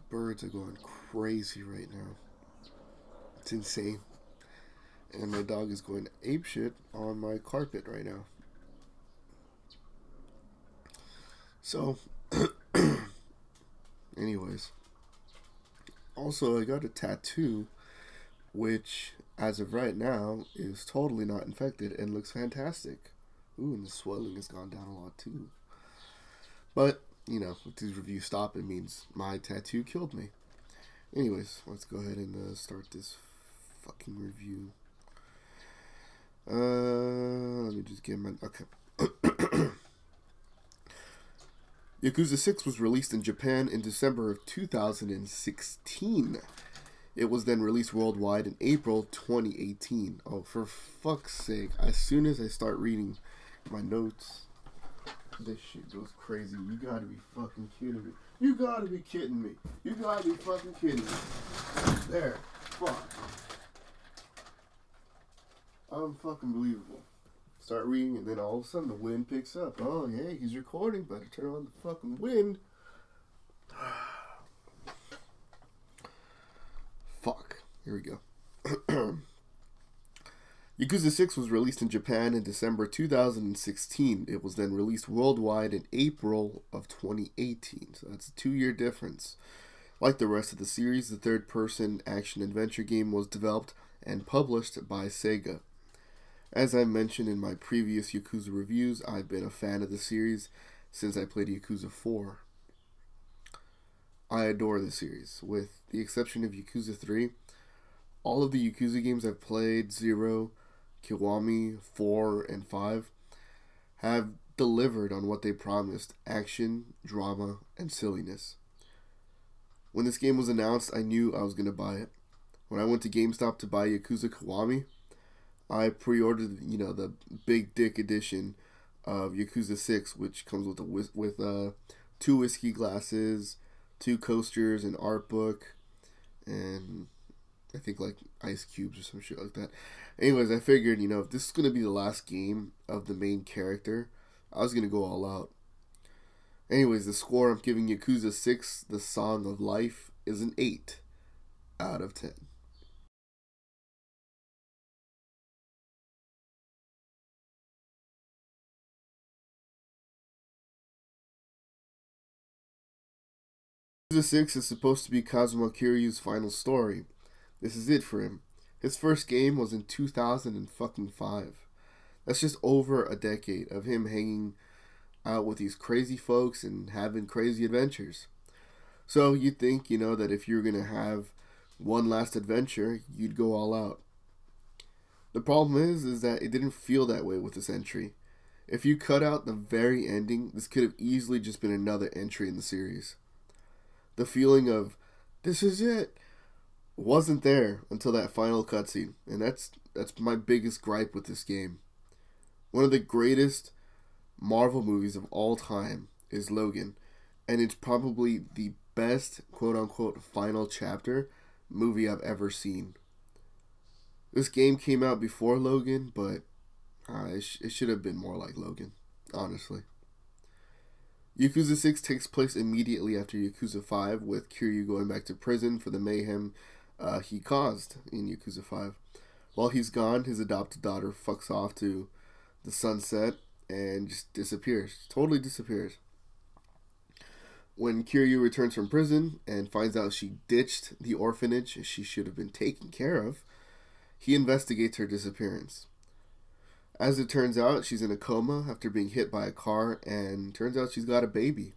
Birds are going crazy right now. It's insane. And my dog is going apeshit on my carpet right now. So, anyways. Also, I got a tattoo, which, as of right now, is totally not infected and looks fantastic. Ooh, and the swelling has gone down a lot too. But, you know, with these reviews stop, it means my tattoo killed me. Anyways, let's go ahead and start this fucking review. Let me just get my... Okay. Yakuza 6 was released in Japan in December of 2016. It was then released worldwide in April 2018. Oh, for fuck's sake. As soon as I start reading my notes, this shit goes crazy. You gotta be fucking kidding me. You gotta be kidding me. You gotta be fucking kidding me. There. Fuck. Unfucking-believable. Start reading, and then all of a sudden the wind picks up. Oh, yeah, he's recording. Better turn on the fucking wind. Fuck. Here we go. Yakuza 6 was released in Japan in December 2016. It was then released worldwide in April of 2018. So that's a 2-year difference. Like the rest of the series, the third-person action-adventure game was developed and published by Sega. As I mentioned in my previous Yakuza reviews, I've been a fan of the series since I played Yakuza 4. I adore the series, with the exception of Yakuza 3. All of the Yakuza games I've played, 0, Kiwami, 4, and 5, have delivered on what they promised: action, drama, and silliness. When this game was announced, I knew I was going to buy it. When I went to GameStop to buy Yakuza Kiwami, I pre-ordered, you know, the big dick edition of Yakuza 6, which comes with 2 whiskey glasses, 2 coasters, an art book, and I think like ice cubes or some shit like that. Anyways, I figured, you know, if this is going to be the last game of the main character, I was going to go all out. Anyways, the score I'm giving Yakuza 6, The Song of Life, is an 8 out of 10. Yakuza 6 is supposed to be Kazuma Kiryu's final story. This is it for him. His first game was in 2005. That's just over a decade of him hanging out with these crazy folks and having crazy adventures. So you'd think, you know, that if you're going to have one last adventure, you'd go all out. The problem is that it didn't feel that way with this entry. If you cut out the very ending, this could have easily just been another entry in the series. The feeling of, this is it, wasn't there until that final cutscene. And that's my biggest gripe with this game. One of the greatest Marvel movies of all time is Logan. And it's probably the best, quote-unquote, final chapter movie I've ever seen. This game came out before Logan, but it should have been more like Logan, honestly. Yakuza 6 takes place immediately after Yakuza 5, with Kiryu going back to prison for the mayhem he caused in Yakuza 5. While he's gone, his adopted daughter fucks off to the sunset and just disappears. Totally disappears. When Kiryu returns from prison and finds out she ditched the orphanage she should have been taken care of, he investigates her disappearance. As it turns out, she's in a coma after being hit by a car, and turns out she's got a baby.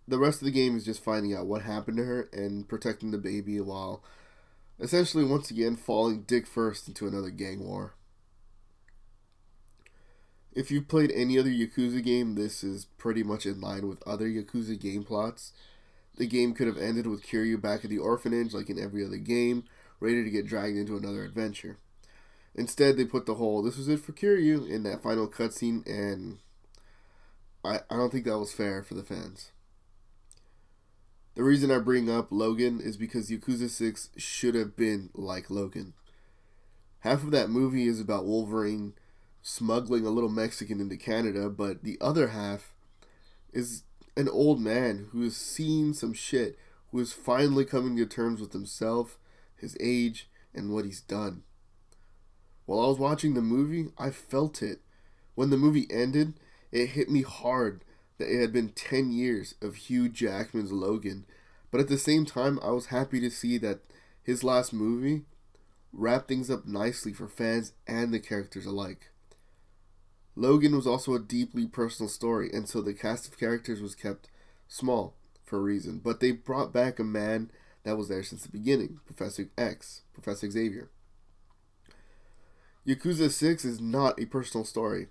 The rest of the game is just finding out what happened to her and protecting the baby while essentially once again falling dick first into another gang war. If you've played any other Yakuza game, this is pretty much in line with other Yakuza game plots. The game could have ended with Kiryu back at the orphanage like in every other game, ready to get dragged into another adventure. Instead, they put the whole "this was it for Kiryu" in that final cutscene, and I don't think that was fair for the fans. The reason I bring up Logan is because Yakuza 6 should have been like Logan. Half of that movie is about Wolverine smuggling a little Mexican into Canada, but the other half is an old man who has seen some shit, who is finally coming to terms with himself, his age, and what he's done. While I was watching the movie, I felt it. When the movie ended, it hit me hard that it had been 10 years of Hugh Jackman's Logan, but at the same time, I was happy to see that his last movie wrapped things up nicely for fans and the characters alike. Logan was also a deeply personal story, and so the cast of characters was kept small for a reason, but they brought back a man that was there since the beginning, Professor X, Professor Xavier. Yakuza 6 is not a personal story.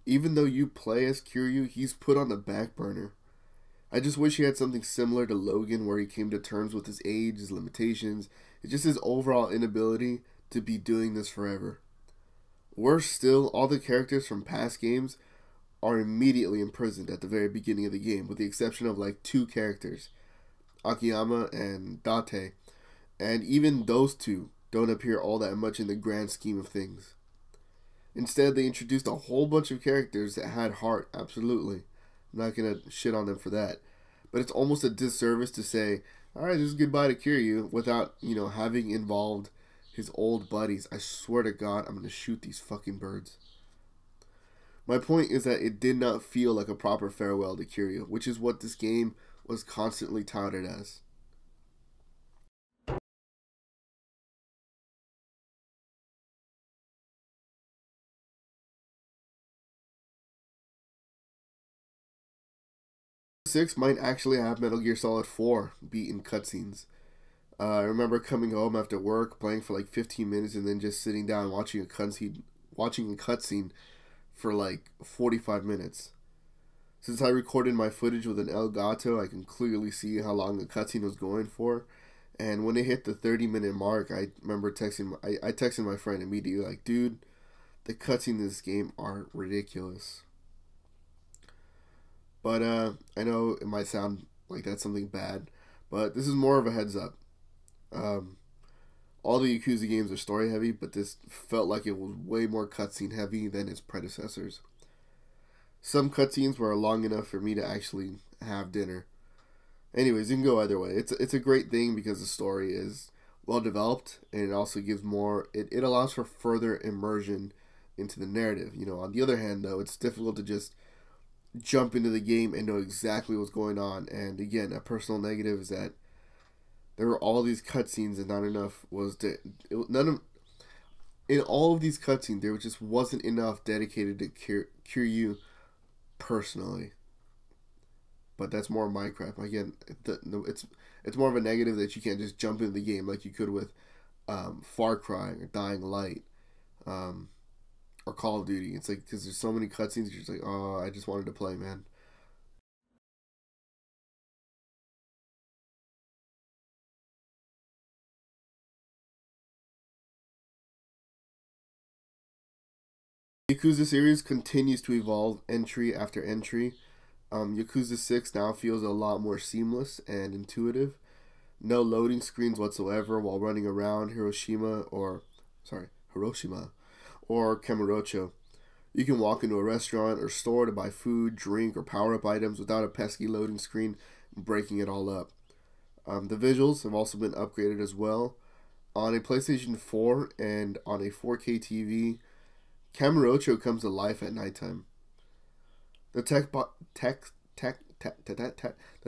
Even though you play as Kiryu, he's put on the back burner. I just wish he had something similar to Logan where he came to terms with his age, his limitations, it's just his overall inability to be doing this forever. Worse still, all the characters from past games are immediately imprisoned at the very beginning of the game, with the exception of like two characters, Akiyama and Date, and even those two don't appear all that much in the grand scheme of things. Instead, they introduced a whole bunch of characters that had heart, absolutely. I'm not going to shit on them for that. But it's almost a disservice to say, alright, just goodbye to Kiryu without, having involved his old buddies. I swear to God, I'm going to shoot these fucking birds. My point is that it did not feel like a proper farewell to Kiryu, which is what this game was constantly touted as. Six might actually have Metal Gear Solid 4 beat in cutscenes. I remember coming home after work, playing for like 15 minutes, and then just sitting down watching a cutscene for like 45 minutes. Since I recorded my footage with an Elgato, I can clearly see how long the cutscene was going for. And when it hit the 30-minute mark, I remember I texted my friend immediately, like, dude, the cutscenes in this game are ridiculous. But I know it might sound like that's something bad, but this is more of a heads up. All the Yakuza games are story heavy, but this felt like it was way more cutscene heavy than its predecessors. Some cutscenes were long enough for me to actually have dinner. Anyways, you can go either way. It's a great thing because the story is well developed, and it also gives more. It allows for further immersion into the narrative. On the other hand, though, it's difficult to just jump into the game and know exactly what's going on. And again, a personal negative is that there were all these cutscenes and not enough was in all of these cutscenes there just wasn't enough dedicated to Kiryu personally. But that's more Minecraft. Again, it's more of a negative that you can't just jump into the game like you could with Far Cry or Dying Light. Or Call of Duty. It's like, because there's so many cutscenes, you're just like, oh, I just wanted to play, man. The Yakuza series continues to evolve entry after entry. Yakuza 6 now feels a lot more seamless and intuitive. No loading screens whatsoever while running around Hiroshima or Kamurocho. You can walk into a restaurant or store to buy food, drink, or power-up items without a pesky loading screen breaking it all up. The visuals have also been upgraded as well. On a PlayStation 4 and on a 4K TV, Kamurocho comes to life at nighttime. The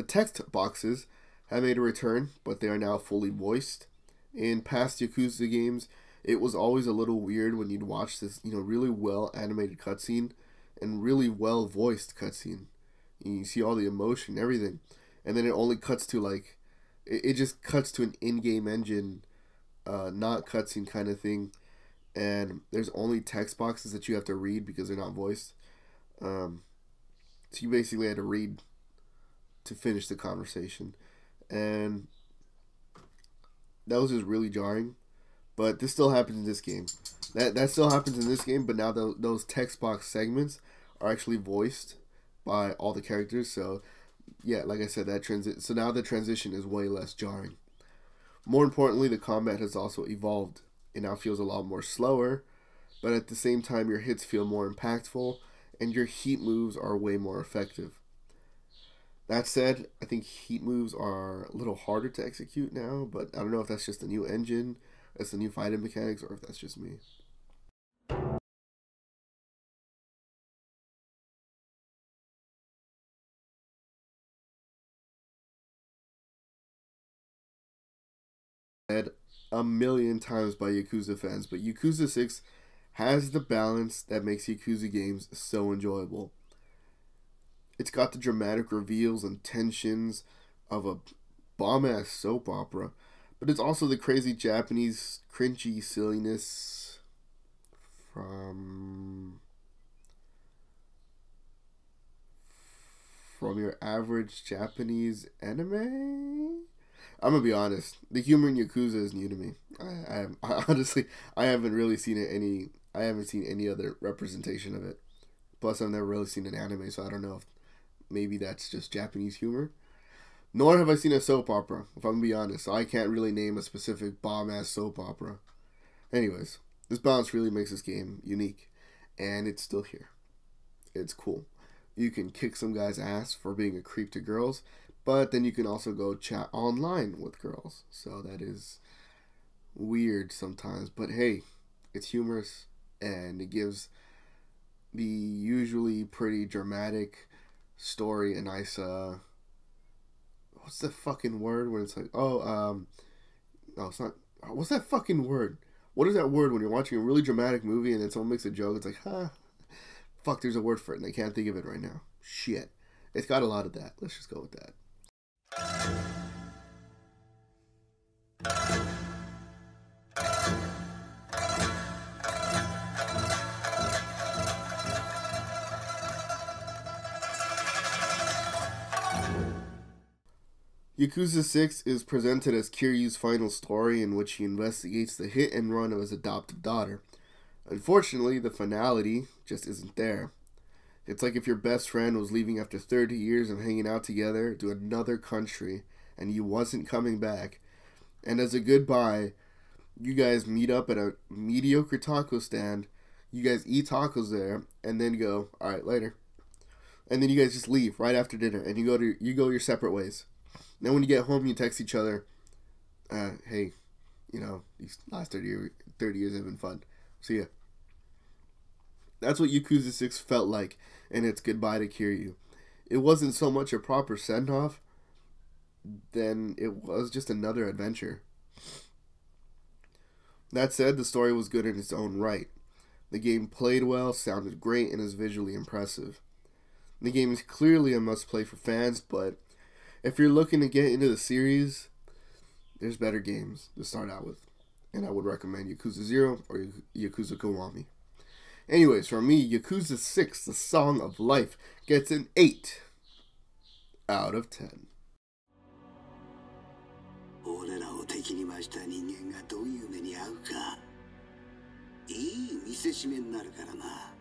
text boxes have made a return, but they are now fully voiced. In past Yakuza games, it was always a little weird when you'd watch this, really well animated cutscene and really well voiced cutscene. You see all the emotion and everything, and then it only cuts to like, it just cuts to an in-game engine, not cutscene kind of thing, and there's only text boxes that you have to read because they're not voiced. So you basically had to read to finish the conversation, and that was just really jarring. But this still happens in this game. That still happens in this game, but now those text box segments are actually voiced by all the characters. So yeah, like I said, so now the transition is way less jarring. More importantly, the combat has also evolved. It now feels a lot more slower, but at the same time, your hits feel more impactful, and your heat moves are way more effective. That said, I think heat moves are a little harder to execute now, but I don't know if that's just the new engine, that's the new fighting mechanics, or if that's just me. Said a million times by Yakuza fans, but Yakuza 6 has the balance that makes Yakuza games so enjoyable. It's got the dramatic reveals and tensions of a bomb-ass soap opera, but it's also the crazy Japanese cringy silliness from your average Japanese anime. I'm gonna be honest. The humor in Yakuza is new to me. I honestly, I haven't really seen it any. I haven't seen any other representation of it. Plus, I've never really seen an anime, so I don't know if maybe that's just Japanese humor. Nor have I seen a soap opera, if I'm gonna be honest. So I can't really name a specific bomb ass soap opera. Anyways, this balance really makes this game unique, and it's still here. It's cool. You can kick some guy's ass for being a creep to girls, but then you can also go chat online with girls. So that is weird sometimes, but hey, it's humorous and it gives the usually pretty dramatic story a nice what's the fucking word when it's like no, it's not, what's that fucking word? What is that word when you're watching a really dramatic movie and then someone makes a joke? It's like, fuck, there's a word for it and I can't think of it right now. Shit. It's got a lot of that. Let's just go with that. Yakuza 6 is presented as Kiryu's final story in which he investigates the hit and run of his adopted daughter. Unfortunately, the finality just isn't there. It's like if your best friend was leaving after 30 years of hanging out together to another country and you wasn't coming back. And as a goodbye, you guys meet up at a mediocre taco stand, you guys eat tacos there, and then go, alright, later. And then you guys just leave right after dinner and you go your separate ways. Then when you get home, you text each other, hey, these last 30 years have been fun. See ya. That's what Yakuza 6 felt like in its goodbye to Kiryu. It wasn't so much a proper send-off, then it was just another adventure. That said, the story was good in its own right. The game played well, sounded great, and is visually impressive. The game is clearly a must-play for fans, but if you're looking to get into the series, there's better games to start out with. And I would recommend Yakuza 0 or Yakuza Kiwami. Anyways, for me, Yakuza 6, The Song of Life, gets an 8 out of 10. 俺らを敵に回した人間がどういう目に遭うかいい見せしめになるからな。